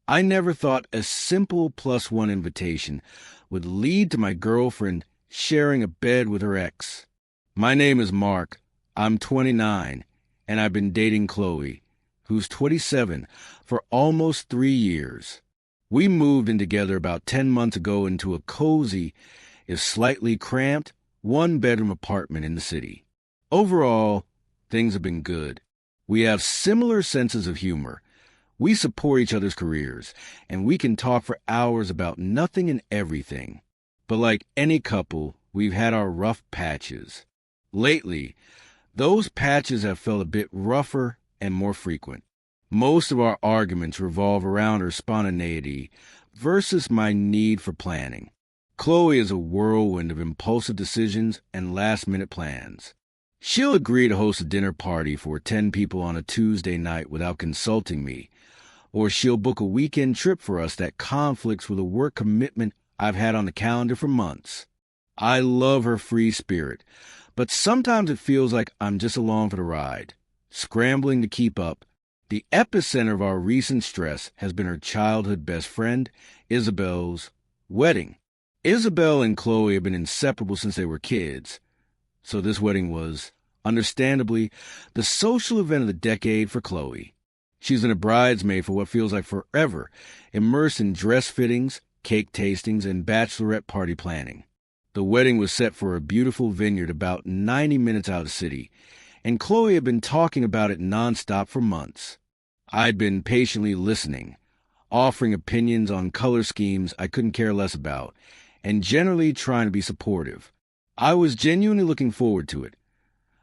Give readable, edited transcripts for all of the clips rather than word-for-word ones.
I never thought a simple +1 invitation would lead to my girlfriend sharing a bed with her ex. My name is Mark. I'm 29, and I've been dating Chloe, who's 27, for almost 3 years. We moved in together about 10 months ago into a cozy, if slightly cramped, one-bedroom apartment in the city. Overall, things have been good. We have similar senses of humor. We support each other's careers, and we can talk for hours about nothing and everything. But like any couple, we've had our rough patches. Lately, those patches have felt a bit rougher and more frequent. Most of our arguments revolve around her spontaneity versus my need for planning. Chloe is a whirlwind of impulsive decisions and last-minute plans. She'll agree to host a dinner party for 10 people on a Tuesday night without consulting me, or she'll book a weekend trip for us that conflicts with a work commitment I've had on the calendar for months. I love her free spirit, but sometimes it feels like I'm just along for the ride, scrambling to keep up. The epicenter of our recent stress has been her childhood best friend, Isabel's wedding. Isabel and Chloe have been inseparable since they were kids, so this wedding was, understandably, the social event of the decade for Chloe. She's been a bridesmaid for what feels like forever, immersed in dress fittings, cake tastings, and bachelorette party planning. The wedding was set for a beautiful vineyard about 90 minutes out of the city, and Chloe had been talking about it nonstop for months. I'd been patiently listening, offering opinions on color schemes I couldn't care less about, and generally trying to be supportive. I was genuinely looking forward to it.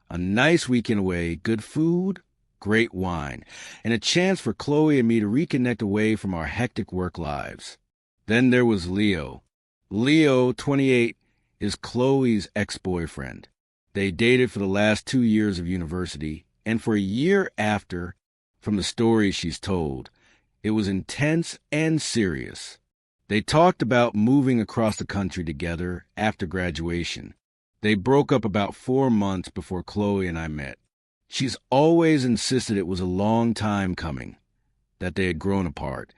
A nice weekend away, good food, great wine, and a chance for Chloe and me to reconnect away from our hectic work lives. Then there was Leo. Leo, 28, is Chloe's ex-boyfriend. They dated for the last 2 years of university, and for a year after, from the stories she's told, it was intense and serious. They talked about moving across the country together after graduation. They broke up about 4 months before Chloe and I met. She's always insisted it was a long time coming, that they had grown apart,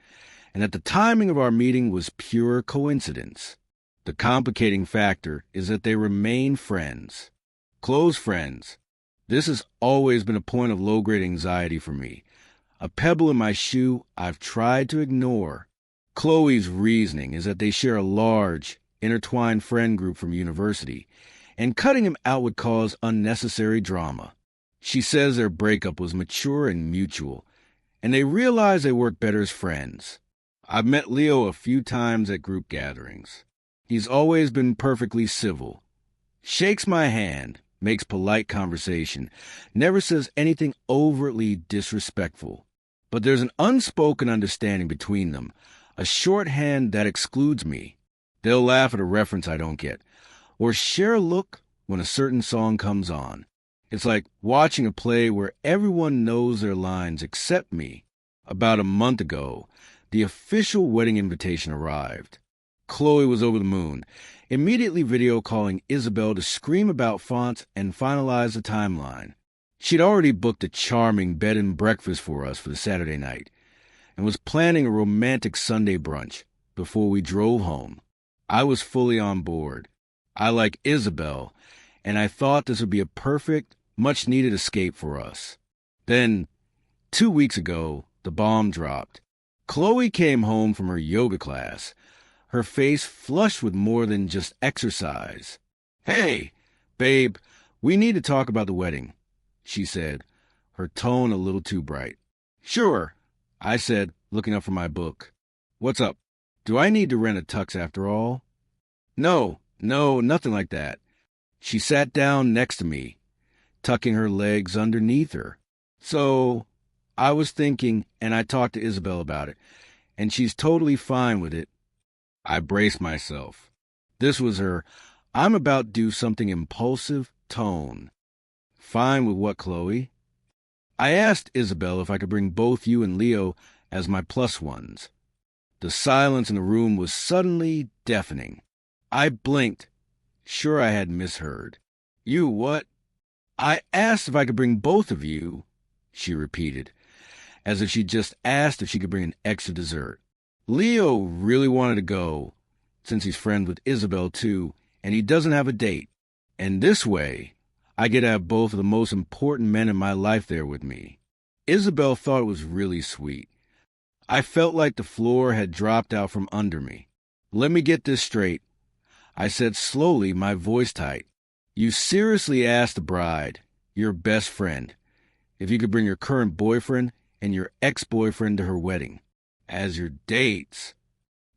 and that the timing of our meeting was pure coincidence. The complicating factor is that they remain friends. Close friends. This has always been a point of low-grade anxiety for me, a pebble in my shoe I've tried to ignore. Chloe's reasoning is that they share a large, intertwined friend group from university, and cutting him out would cause unnecessary drama. She says their breakup was mature and mutual, and they realize they work better as friends. I've met Leo a few times at group gatherings. He's always been perfectly civil. Shakes my hand, makes polite conversation, never says anything overtly disrespectful. But there's an unspoken understanding between them, a shorthand that excludes me. They'll laugh at a reference I don't get, or share a look when a certain song comes on. It's like watching a play where everyone knows their lines except me. About a month ago, the official wedding invitation arrived. Chloe was over the moon, immediately video calling Isabel to scream about fonts and finalize the timeline. She'd already booked a charming bed and breakfast for us for the Saturday night, and was planning a romantic Sunday brunch before we drove home. I was fully on board. I like Isabel, and I thought this would be a perfect, much-needed escape for us. Then, 2 weeks ago, the bomb dropped. Chloe came home from her yoga class, her face flushed with more than just exercise. "Hey, babe, we need to talk about the wedding," she said, her tone a little too bright. "Sure," I said, looking up from my book. "What's up? Do I need to rent a tux after all?" No, nothing like that." She sat down next to me, tucking her legs underneath her. "So, I was thinking, and I talked to Isabel about it, and she's totally fine with it." I braced myself. This was her "I'm about to do something impulsive" tone. "Fine with what, Chloe?" I asked Isabel if I could bring both you and Leo as my +1s. The silence in the room was suddenly deafening. I blinked, sure I had misheard. "You what?" "I asked if I could bring both of you," she repeated, as if she just asked if she could bring an extra dessert. Leo really wanted to go, since he's friends with Isabel too, and he doesn't have a date. And this way, I get to have both of the most important men in my life there with me. Isabel thought it was really sweet. I felt like the floor had dropped out from under me. Let me get this straight, I said slowly, my voice tight. You seriously asked the bride, your best friend, if you could bring your current boyfriend and your ex-boyfriend to her wedding as your dates?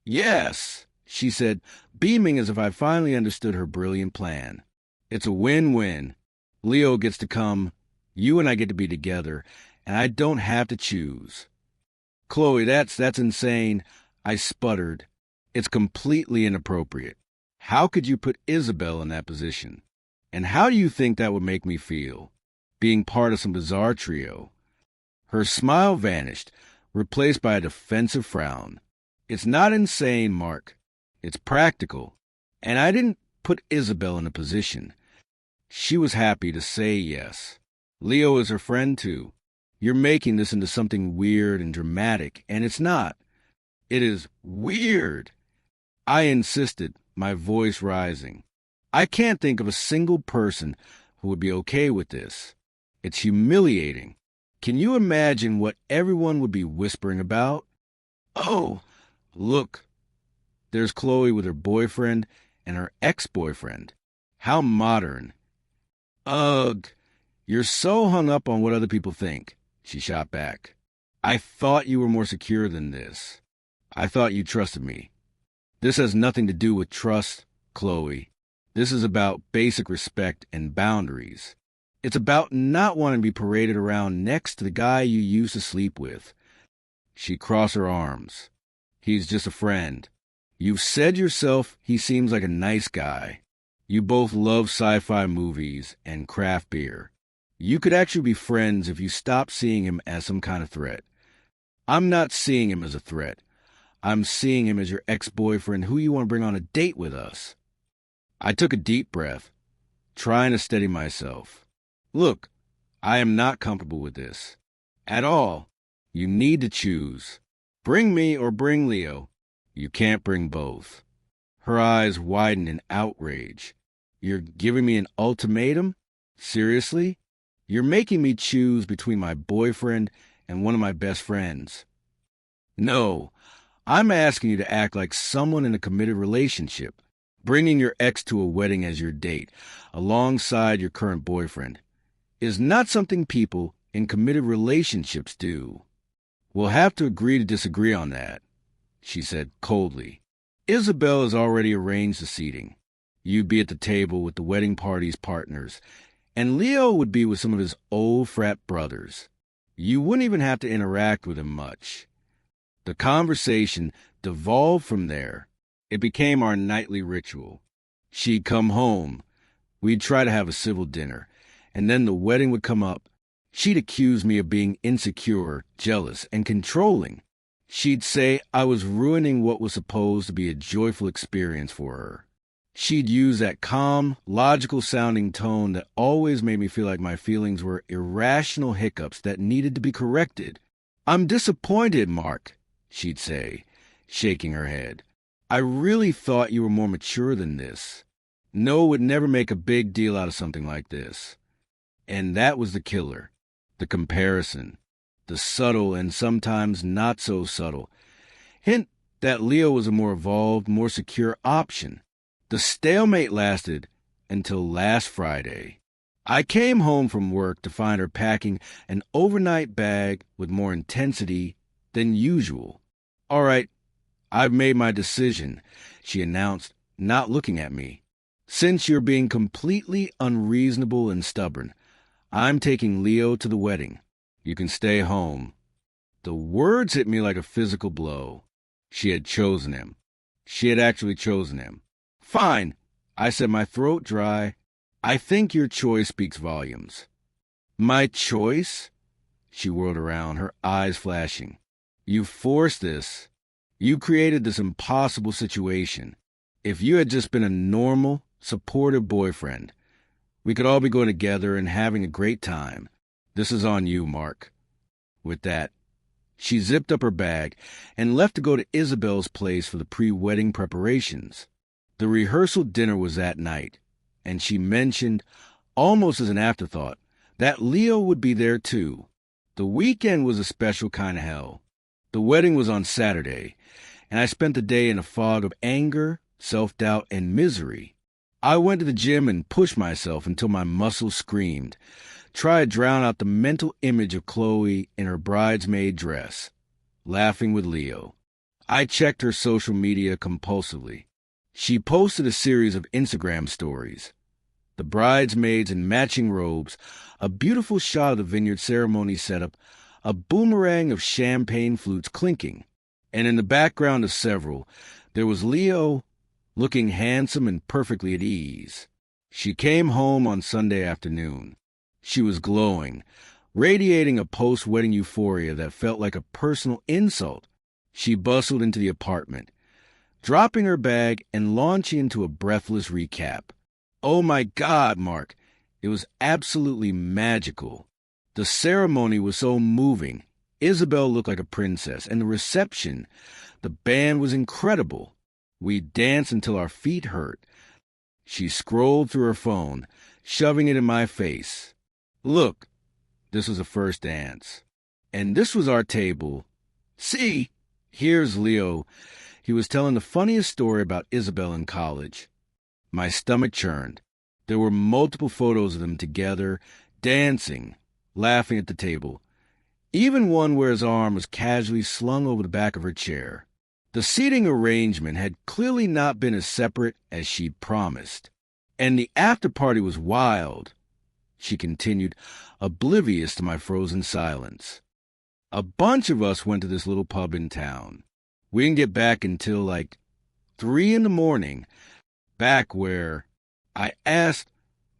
Yes, she said, beaming as if I finally understood her brilliant plan. It's a win-win. Leo gets to come, you and I get to be together, and I don't have to choose. Chloe, that's insane, I sputtered. It's completely inappropriate. How could you put Isabel in that position? And how do you think that would make me feel, being part of some bizarre trio? Her smile vanished, replaced by a defensive frown. It's not insane, Mark. It's practical. And I didn't put Isabel in a position. She was happy to say yes. Leo is her friend, too. You're making this into something weird and dramatic, and it's not. It is weird. I insisted, my voice rising. I can't think of a single person who would be okay with this. It's humiliating. Can you imagine what everyone would be whispering about? Oh, look. There's Chloe with her boyfriend and her ex-boyfriend. How modern. Ugh, you're so hung up on what other people think, she shot back. I thought you were more secure than this. I thought you trusted me. This has nothing to do with trust, Chloe. This is about basic respect and boundaries. It's about not wanting to be paraded around next to the guy you used to sleep with. She crossed her arms. He's just a friend. You've said yourself he seems like a nice guy. You both love sci-fi movies and craft beer. You could actually be friends if you stopped seeing him as some kind of threat. I'm not seeing him as a threat. I'm seeing him as your ex-boyfriend who you want to bring on a date with us. I took a deep breath, trying to steady myself. Look, I am not comfortable with this. At all. You need to choose. Bring me or bring Leo. You can't bring both. Her eyes widened in outrage. You're giving me an ultimatum? Seriously? You're making me choose between my boyfriend and one of my best friends. No. I'm asking you to act like someone in a committed relationship, bringing your ex to a wedding as your date, alongside your current boyfriend, is not something people in committed relationships do. We'll have to agree to disagree on that, she said coldly. Isabel has already arranged the seating. You'd be at the table with the wedding party's partners, and Leo would be with some of his old frat brothers. You wouldn't even have to interact with him much. The conversation devolved from there. It became our nightly ritual. She'd come home. We'd try to have a civil dinner, and then the wedding would come up. She'd accuse me of being insecure, jealous, and controlling. She'd say I was ruining what was supposed to be a joyful experience for her. She'd use that calm, logical-sounding tone that always made me feel like my feelings were irrational hiccups that needed to be corrected. I'm disappointed, Mark, she'd say, shaking her head. I really thought you were more mature than this. Noah would never make a big deal out of something like this. And that was the killer. The comparison. The subtle and sometimes not so subtle hint that Leo was a more evolved, more secure option. The stalemate lasted until last Friday. I came home from work to find her packing an overnight bag with more intensity than usual. All right, I've made my decision, she announced, not looking at me. Since you're being completely unreasonable and stubborn, I'm taking Leo to the wedding. You can stay home. The words hit me like a physical blow. She had chosen him. She had actually chosen him. Fine, I said, my throat dry. I think your choice speaks volumes. My choice? She whirled around, her eyes flashing. You forced this. You created this impossible situation. If you had just been a normal, supportive boyfriend, we could all be going together and having a great time. This is on you, Mark. With that, She zipped up her bag and left to go to Isabel's place for the pre-wedding preparations. The rehearsal dinner was that night, and she mentioned, almost as an afterthought, that Leo would be there too. The weekend was a special kind of hell. The wedding was on Saturday, and I spent the day in a fog of anger, self-doubt, and misery. I went to the gym and pushed myself until my muscles screamed, tried to drown out the mental image of Chloe in her bridesmaid dress, laughing with Leo. I checked her social media compulsively. She posted a series of Instagram stories. The bridesmaids in matching robes, a beautiful shot of the vineyard ceremony setup, a boomerang of champagne flutes clinking, and in the background of several, there was Leo, looking handsome and perfectly at ease. She came home on Sunday afternoon. She was glowing, radiating a post-wedding euphoria that felt like a personal insult. She bustled into the apartment, dropping her bag and launching into a breathless recap. Oh my God, Mark, it was absolutely magical. The ceremony was so moving. Isabel looked like a princess, and the reception, the band was incredible. We danced until our feet hurt. She scrolled through her phone, shoving it in my face. Look, this was the first dance. And this was our table. See, here's Leo. He was telling the funniest story about Isabel in college. My stomach churned. There were multiple photos of them together, dancing, laughing at the table. Even one where his arm was casually slung over the back of her chair. The seating arrangement had clearly not been as separate as she'd promised. And the after-party was wild, she continued, oblivious to my frozen silence. A bunch of us went to this little pub in town. We didn't get back until like 3 a.m, back where, I asked,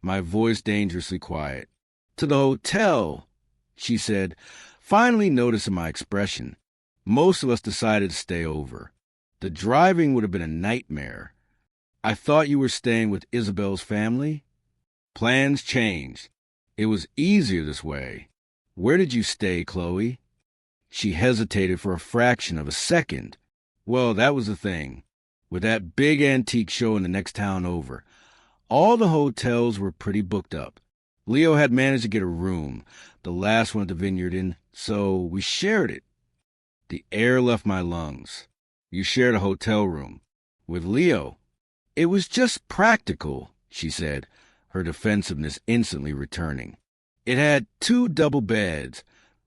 my voice dangerously quiet. To the hotel, she said, finally noticing my expression. Most of us decided to stay over. The driving would have been a nightmare. I thought you were staying with Isabel's family? Plans changed. It was easier this way. Where did you stay, Chloe? She hesitated for a fraction of a second. Well, that was the thing. With that big antique show in the next town over, all the hotels were pretty booked up. Leo had managed to get a room, the last one at the Vineyard Inn, so we shared it. The air left my lungs. You shared a hotel room. With Leo. It was just practical, she said, her defensiveness instantly returning. It had 2 double beds,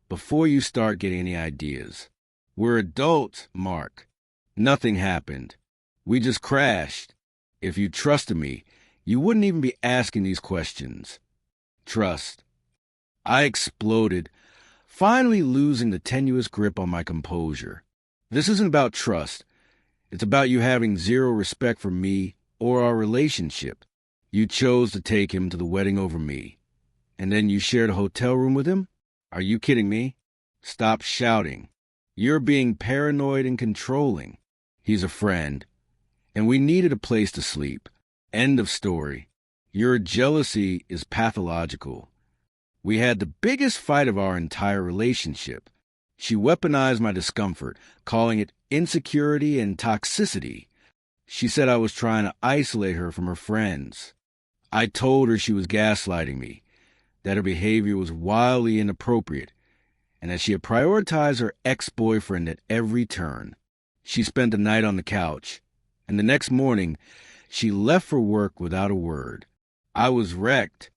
before you start getting any ideas. We're adults, Mark. Nothing happened. We just crashed. If you trusted me, you wouldn't even be asking these questions. Trust. I exploded, finally losing the tenuous grip on my composure. This isn't about trust. It's about you having zero respect for me or our relationship. You chose to take him to the wedding over me. And then you shared a hotel room with him? Are you kidding me? Stop shouting. You're being paranoid and controlling. He's a friend. And we needed a place to sleep. End of story. Your jealousy is pathological. We had the biggest fight of our entire relationship. She weaponized my discomfort, calling it insecurity and toxicity. She said I was trying to isolate her from her friends. I told her she was gaslighting me, that her behavior was wildly inappropriate, and that she had prioritized her ex-boyfriend at every turn. She spent the night on the couch, and the next morning, she left for work without a word. I was wrecked.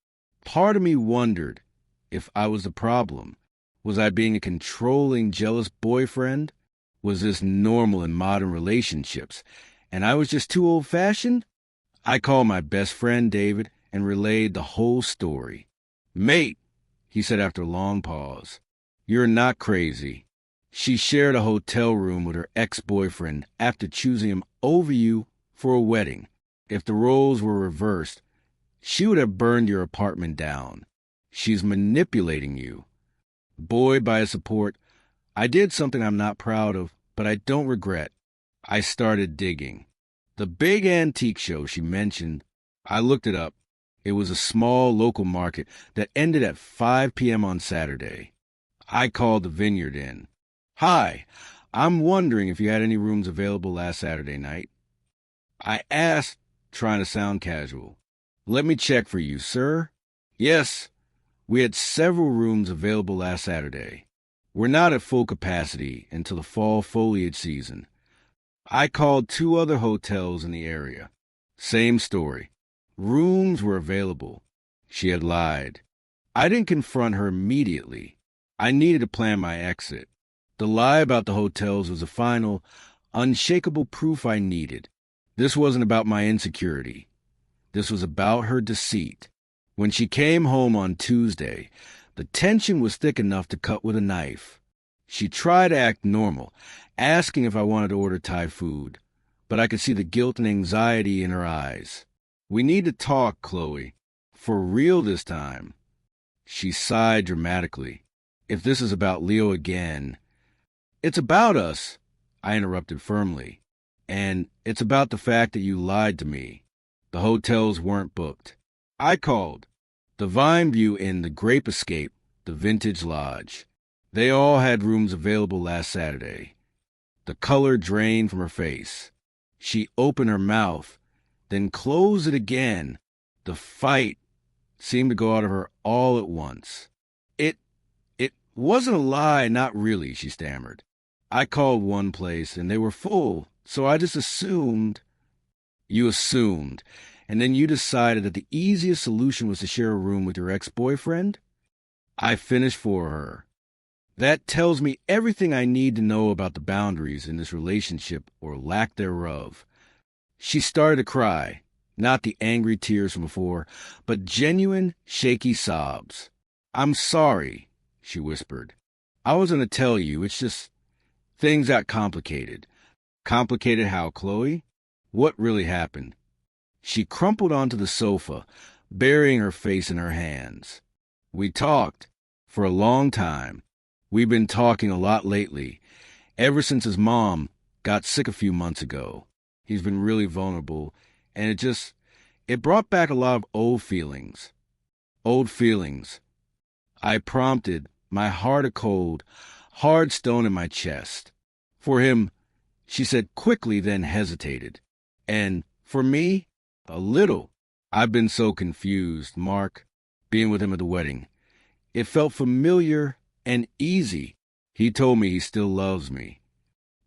Part of me wondered if I was the problem. Was I being a controlling, jealous boyfriend? Was this normal in modern relationships, and I was just too old-fashioned? I called my best friend, David, and relayed the whole story. Mate, he said after a long pause, you're not crazy. She shared a hotel room with her ex-boyfriend after choosing him over you for a wedding. If the roles were reversed, she would have burned your apartment down. She's manipulating you. Buoyed by his support, I did something I'm not proud of, but I don't regret. I started digging. The big antique show she mentioned, I looked it up. It was a small local market that ended at 5 p.m. on Saturday. I called the Vineyard Inn. Hi, I'm wondering if you had any rooms available last Saturday night. I asked, trying to sound casual. Let me check for you, sir. Yes, we had several rooms available last Saturday. We're not at full capacity until the fall foliage season. I called 2 other hotels in the area. Same story. Rooms were available. She had lied. I didn't confront her immediately. I needed to plan my exit. The lie about the hotels was the final, unshakable proof I needed. This wasn't about my insecurity. This was about her deceit. When she came home on Tuesday, the tension was thick enough to cut with a knife. She tried to act normal, asking if I wanted to order Thai food, but I could see the guilt and anxiety in her eyes. We need to talk, Chloe. For real this time. She sighed dramatically. If this is about Leo again. It's about us, I interrupted firmly. And it's about the fact that you lied to me. The hotels weren't booked. I called. The Vine View Inn, the Grape Escape, the Vintage Lodge. They all had rooms available last Saturday. The color drained from her face. She opened her mouth, then closed it again. The fight seemed to go out of her all at once. It wasn't a lie, not really, she stammered. I called one place, and they were full, so I just assumed. You assumed, and then you decided that the easiest solution was to share a room with your ex-boyfriend? I finished for her. That tells me everything I need to know about the boundaries in this relationship or lack thereof. She started to cry, not the angry tears from before, but genuine, shaky sobs. I'm sorry, she whispered. I was going to tell you, it's just things got complicated. Complicated how, Chloe? What really happened? She crumpled onto the sofa, burying her face in her hands. We talked for a long time. We've been talking a lot lately, ever since his mom got sick a few months ago. He's been really vulnerable, and it brought back a lot of old feelings. Old feelings. I prompted, my heart a cold, hard stone in my chest. For him, she said quickly, then hesitated. And for me, a little. I've been so confused, Mark, being with him at the wedding. It felt familiar and easy. He told me he still loves me.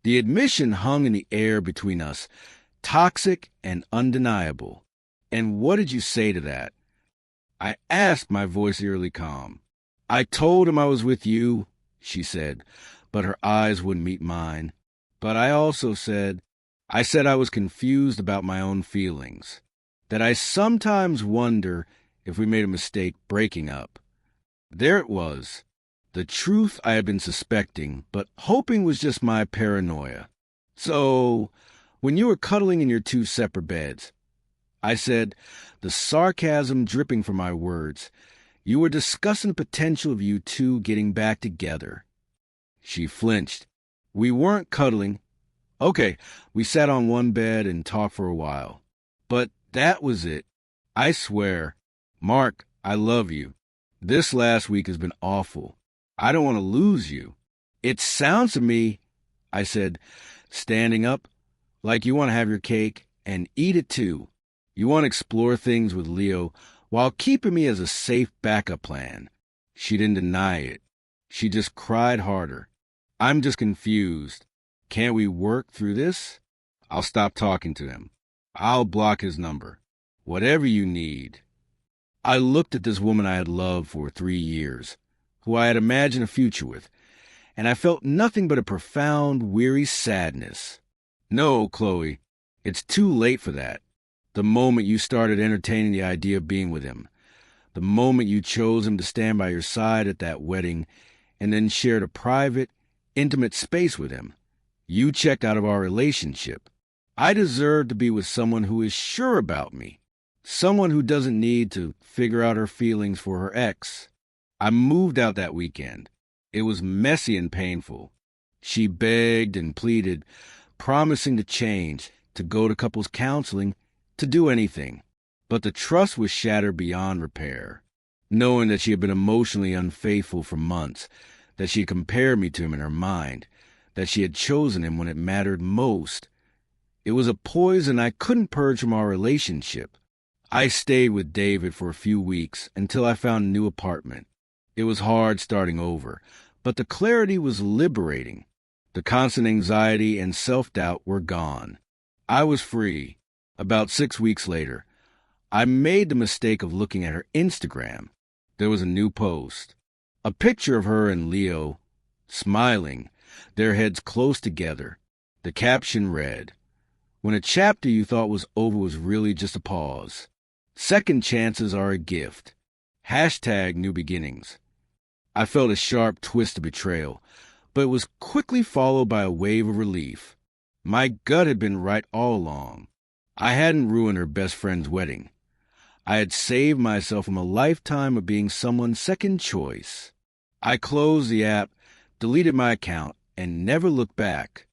The admission hung in the air between us, toxic and undeniable. And what did you say to that? I asked, my voice eerily calm. I told him I was with you, she said, but her eyes wouldn't meet mine. But I also said I was confused about my own feelings, that I sometimes wonder if we made a mistake breaking up. There it was, the truth I had been suspecting, but hoping was just my paranoia. So, when you were cuddling in your 2 separate beds, I said, the sarcasm dripping from my words, you were discussing the potential of you 2 getting back together. She flinched. We weren't cuddling. Okay, we sat on one bed and talked for a while. But that was it. I swear. Mark, I love you. This last week has been awful. I don't want to lose you. It sounds to me, I said, standing up, like you want to have your cake and eat it too. You want to explore things with Leo while keeping me as a safe backup plan. She didn't deny it. She just cried harder. I'm just confused. Can't we work through this? I'll stop talking to him. I'll block his number. Whatever you need. I looked at this woman I had loved for 3 years, who I had imagined a future with, and I felt nothing but a profound, weary sadness. No, Chloe, it's too late for that. The moment you started entertaining the idea of being with him, the moment you chose him to stand by your side at that wedding, and then shared a private, intimate space with him, you checked out of our relationship. I deserve to be with someone who is sure about me, someone who doesn't need to figure out her feelings for her ex. I moved out that weekend. It was messy and painful. She begged and pleaded, promising to change, to go to couples counseling, to do anything. But the trust was shattered beyond repair, knowing that she had been emotionally unfaithful for months, that she had compared me to him in her mind, that she had chosen him when it mattered most. It was a poison I couldn't purge from our relationship. I stayed with David for a few weeks until I found a new apartment. It was hard starting over, but the clarity was liberating. The constant anxiety and self-doubt were gone. I was free. About 6 weeks later, I made the mistake of looking at her Instagram. There was a new post. A picture of her and Leo, smiling, their heads close together. The caption read, "When a chapter you thought was over was really just a pause. Second chances are a gift. Hashtag new beginnings." I felt a sharp twist of betrayal, but it was quickly followed by a wave of relief. My gut had been right all along. I hadn't ruined her best friend's wedding. I had saved myself from a lifetime of being someone's second choice. I closed the app, deleted my account, and never looked back.